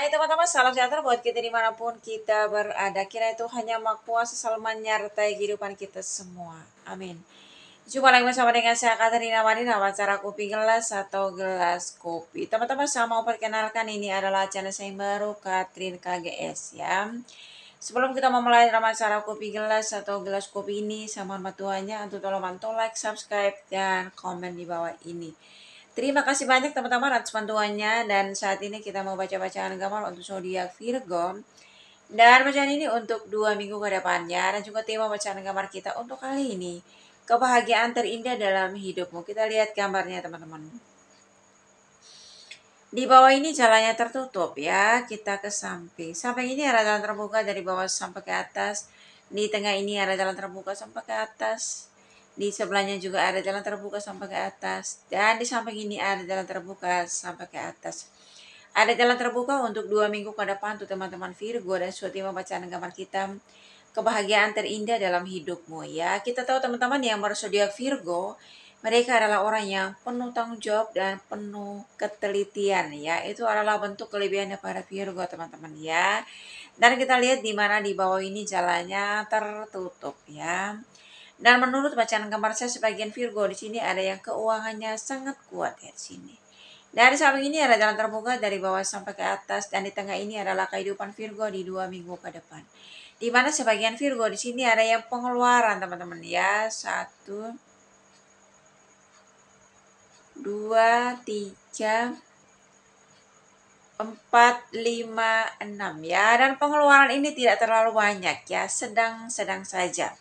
Hai teman-teman, salam sejahtera buat kita dimanapun kita berada. Kiranya Tuhan yang Maha Kuasa selalu menyertai kehidupan kita semua. Amin. Jumpa lagi bersama dengan saya Katerina Madina, acara Kopi Gelas atau Gelas Kopi. Teman-teman, saya mau perkenalkan ini adalah channel saya yang baru, Katrin KGS ya. Sebelum kita memulai dalam acara Kopi Gelas atau Gelas Kopi ini, saya mohon bantuannya untuk tolong bantu like, subscribe, dan komen di bawah ini. Terima kasih banyak teman-teman atas bantuannya, dan saat ini kita mau baca bacaan gambar untuk zodiak Virgo, dan bacaan ini untuk 2 minggu ke depannya, dan juga tema bacaan gambar kita untuk kali ini, kebahagiaan terindah dalam hidupmu. Kita lihat gambarnya teman-teman. Di bawah ini jalannya tertutup ya, kita ke samping. Samping ini ada jalan terbuka dari bawah sampai ke atas. Di tengah ini ada jalan terbuka sampai ke atas. Di sebelahnya juga ada jalan terbuka sampai ke atas. Dan di samping ini ada jalan terbuka sampai ke atas. Ada jalan terbuka untuk 2 minggu ke depan untuk teman-teman Virgo, dan suatu bacaan gambar kita kebahagiaan terindah dalam hidupmu ya. Kita tahu teman-teman yang berzodiak Virgo, mereka adalah orang yang penuh tanggung jawab dan penuh ketelitian ya. Itu adalah bentuk kelebihannya para Virgo teman-teman ya. Dan kita lihat di mana di bawah ini jalannya tertutup ya. Dan menurut bacaan gambar saya sebagian Virgo di sini ada yang keuangannya sangat kuat ya di sini. Dari samping ini ada jalan terbuka dari bawah sampai ke atas, dan di tengah ini adalah kehidupan Virgo di 2 minggu ke depan. Di mana sebagian Virgo di sini ada yang pengeluaran teman-teman ya. 1, 2, 3, 4, 5, 6 ya. Dan pengeluaran ini tidak terlalu banyak ya, sedang-sedang saja.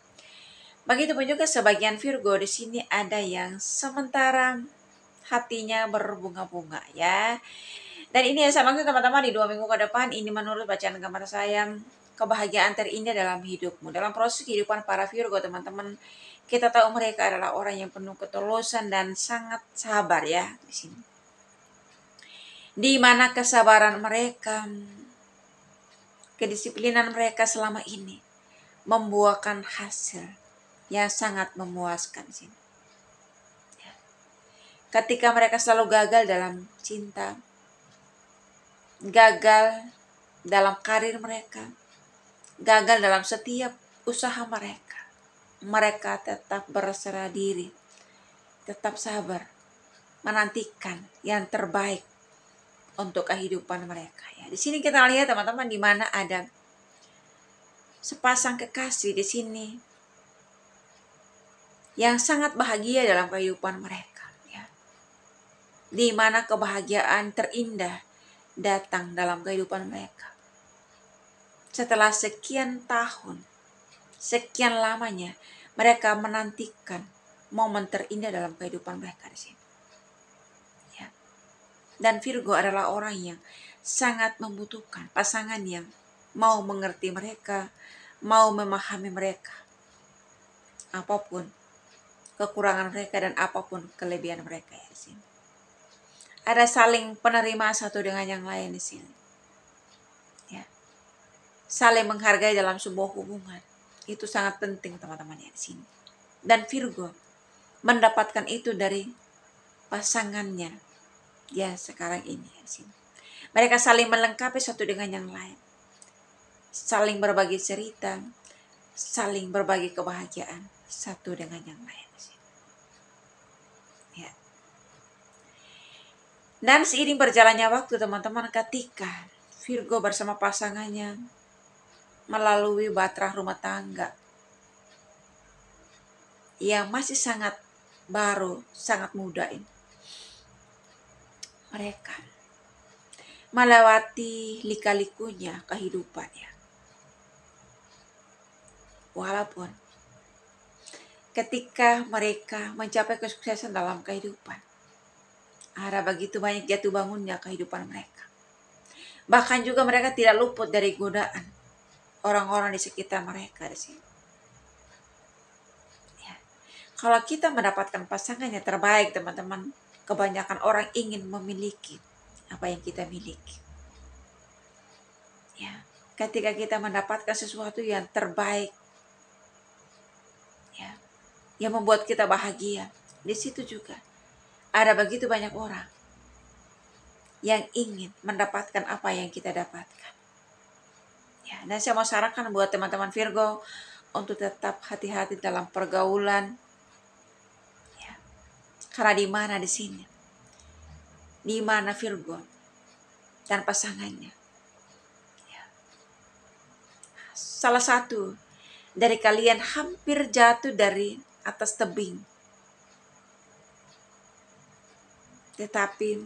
Begitupun juga sebagian Virgo di sini ada yang sementara hatinya berbunga-bunga ya. Dan ini yang saya maksud teman-teman di 2 minggu ke depan, ini menurut bacaan gambar saya, kebahagiaan terindah dalam hidupmu. Dalam proses kehidupan para Virgo teman-teman, kita tahu mereka adalah orang yang penuh ketulusan dan sangat sabar ya di sini. Di mana kesabaran mereka, kedisiplinan mereka selama ini membuahkan hasil yang sangat memuaskan sini. Ketika mereka selalu gagal dalam cinta, gagal dalam karir mereka, gagal dalam setiap usaha mereka, mereka tetap berserah diri, tetap sabar, menantikan yang terbaik untuk kehidupan mereka ya. Di sini kita lihat teman-teman di mana ada sepasang kekasih di sini yang sangat bahagia dalam kehidupan mereka ya. Di mana kebahagiaan terindah datang dalam kehidupan mereka. Setelah sekian tahun, sekian lamanya mereka menantikan momen terindah dalam kehidupan mereka di sini. Ya. Dan Virgo adalah orang yang sangat membutuhkan pasangan yang mau mengerti mereka, mau memahami mereka. Apapun kekurangan mereka dan apapun kelebihan mereka ya di sini. Ada saling penerima satu dengan yang lain di sini. Ya. Saling menghargai dalam sebuah hubungan. Itu sangat penting teman-teman ya di sini. Dan Virgo mendapatkan itu dari pasangannya ya sekarang ini ya di sini. Mereka saling melengkapi satu dengan yang lain. Saling berbagi cerita, saling berbagi kebahagiaan satu dengan yang lain. Ya. Dan seiring berjalannya waktu teman-teman, ketika Virgo bersama pasangannya melalui bahtera rumah tangga yang masih sangat baru, sangat muda ini, mereka melewati lika-likunya kehidupan ya. Walaupun ketika mereka mencapai kesuksesan dalam kehidupan, ada begitu banyak jatuh bangunnya kehidupan mereka. Bahkan juga mereka tidak luput dari godaan orang-orang di sekitar mereka di sini. Ya. Kalau kita mendapatkan pasangan yang terbaik teman-teman, kebanyakan orang ingin memiliki apa yang kita miliki. Ya. Ketika kita mendapatkan sesuatu yang terbaik, ya, yang membuat kita bahagia, di situ juga ada begitu banyak orang yang ingin mendapatkan apa yang kita dapatkan. Ya, dan saya mau sarankan buat teman-teman Virgo untuk tetap hati-hati dalam pergaulan. Ya, karena di mana Virgo dan pasangannya, ya, salah satu dari kalian hampir jatuh dari atas tebing, tetapi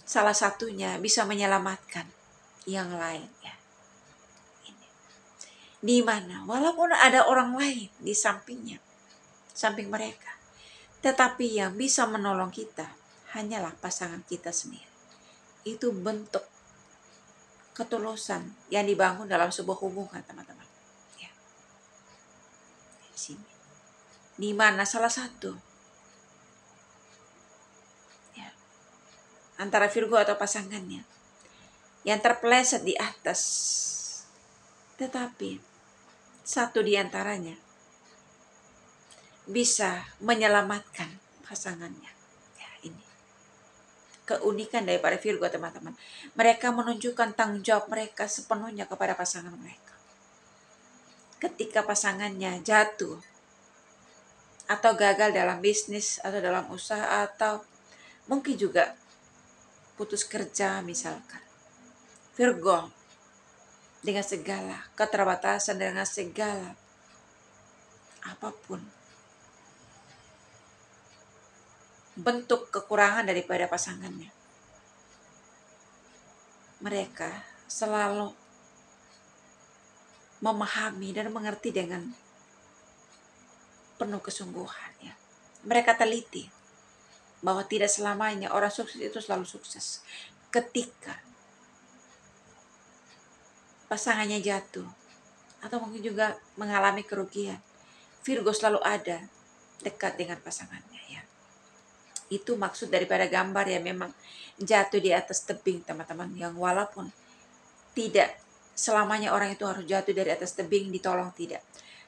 salah satunya bisa menyelamatkan yang lain. Ya. Di mana walaupun ada orang lain di samping mereka, tetapi yang bisa menolong kita hanyalah pasangan kita sendiri. Itu bentuk ketulusan yang dibangun dalam sebuah hubungan, teman-teman. Ya. Di sini, di mana salah satu, ya, antara Virgo atau pasangannya yang terpeleset di atas, tetapi satu di antaranya bisa menyelamatkan pasangannya. Ya, ini keunikan daripada Virgo, teman-teman. Mereka menunjukkan tanggung jawab mereka sepenuhnya kepada pasangan mereka. Ketika pasangannya jatuh atau gagal dalam bisnis atau dalam usaha atau mungkin juga putus kerja misalkan, Virgo dengan segala keterbatasan, dengan segala apapun bentuk kekurangan daripada pasangannya, mereka selalu memahami dan mengerti dengan penuh kesungguhan. Ya. Mereka teliti bahwa tidak selamanya orang sukses itu selalu sukses. Ketika pasangannya jatuh atau mungkin juga mengalami kerugian, Virgo selalu ada dekat dengan pasangannya. Ya. Itu maksud daripada gambar yang memang jatuh di atas tebing, teman-teman, yang walaupun tidak selamanya orang itu harus jatuh dari atas tebing ditolong, tidak,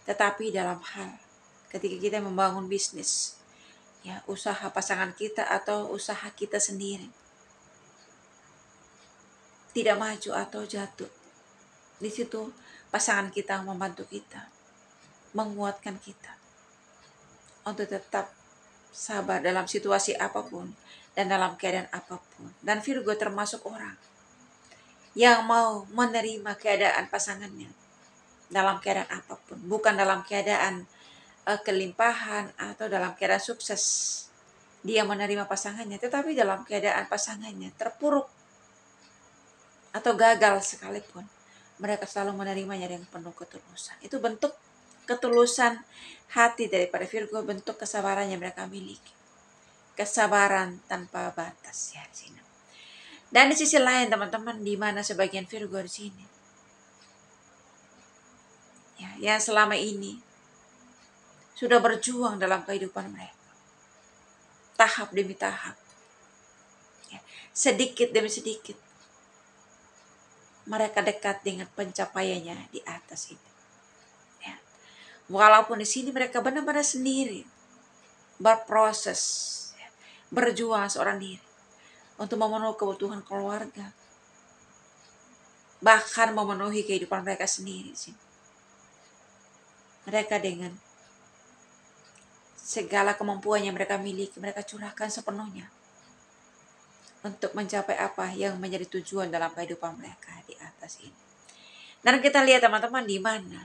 tetapi dalam hal ketika kita membangun bisnis, ya, usaha pasangan kita atau usaha kita sendiri tidak maju atau jatuh, di situ pasangan kita membantu kita, menguatkan kita untuk tetap sabar dalam situasi apapun dan dalam keadaan apapun. Dan Virgo termasuk orang yang mau menerima keadaan pasangannya dalam keadaan apapun, bukan dalam keadaan kelimpahan atau dalam keadaan sukses dia menerima pasangannya, tetapi dalam keadaan pasangannya terpuruk atau gagal sekalipun, mereka selalu menerimanya dengan penuh ketulusan. Itu bentuk ketulusan hati daripada Virgo, bentuk kesabaran yang mereka miliki. Kesabaran tanpa batas, ya, di sini. Dan di sisi lain, teman-teman, di mana sebagian Virgo di sini, ya, yang selama ini sudah berjuang dalam kehidupan mereka, tahap demi tahap, ya, sedikit demi sedikit, mereka dekat dengan pencapaiannya di atas itu. Ya. Walaupun di sini mereka benar-benar sendiri berproses, ya, berjuang seorang diri untuk memenuhi kebutuhan keluarga, bahkan memenuhi kehidupan mereka sendiri sih. Mereka dengan segala kemampuan yang mereka miliki, mereka curahkan sepenuhnya untuk mencapai apa yang menjadi tujuan dalam kehidupan mereka di atas ini. Dan kita lihat, teman-teman, di mana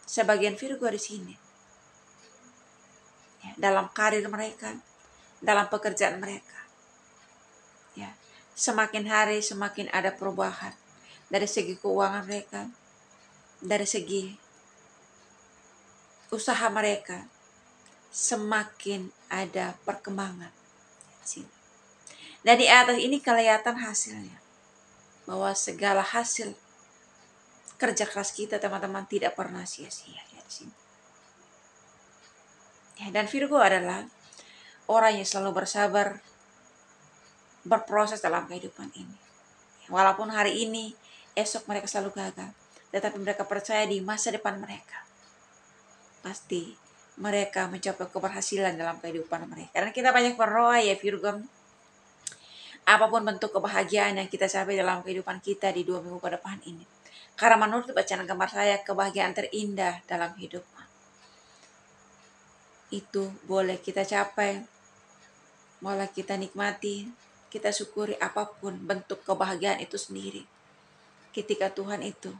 sebagian Virgo di sini, ya, dalam karir mereka, dalam pekerjaan mereka, ya, semakin hari semakin ada perubahan dari segi keuangan mereka, dari segi usaha mereka, semakin ada perkembangan. Dan di atas ini kelihatan hasilnya, bahwa segala hasil kerja keras kita, teman-teman, tidak pernah sia-sia. Ya, di sini. Ya, dan Virgo adalah orang yang selalu bersabar, berproses dalam kehidupan ini. Walaupun hari ini, esok mereka selalu gagal, tetapi mereka percaya di masa depan mereka pasti mereka mencapai keberhasilan dalam kehidupan mereka. Karena kita banyak berdoa, ya Virgo, apapun bentuk kebahagiaan yang kita capai dalam kehidupan kita di 2 minggu ke depan ini. Karena menurut bacaan gambar saya, kebahagiaan terindah dalam hidup itu boleh kita capai, boleh kita nikmati, kita syukuri apapun bentuk kebahagiaan itu sendiri. Ketika Tuhan itu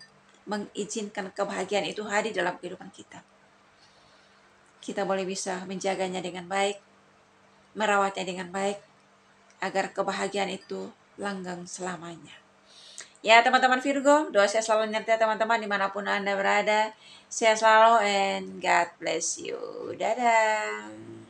mengizinkan kebahagiaan itu hadir dalam kehidupan kita, kita boleh bisa menjaganya dengan baik, merawatnya dengan baik, agar kebahagiaan itu langgeng selamanya. Ya teman-teman Virgo, doa saya selalu menyertai teman-teman dimanapun Anda berada. Sehat selalu and God bless you. Dadah.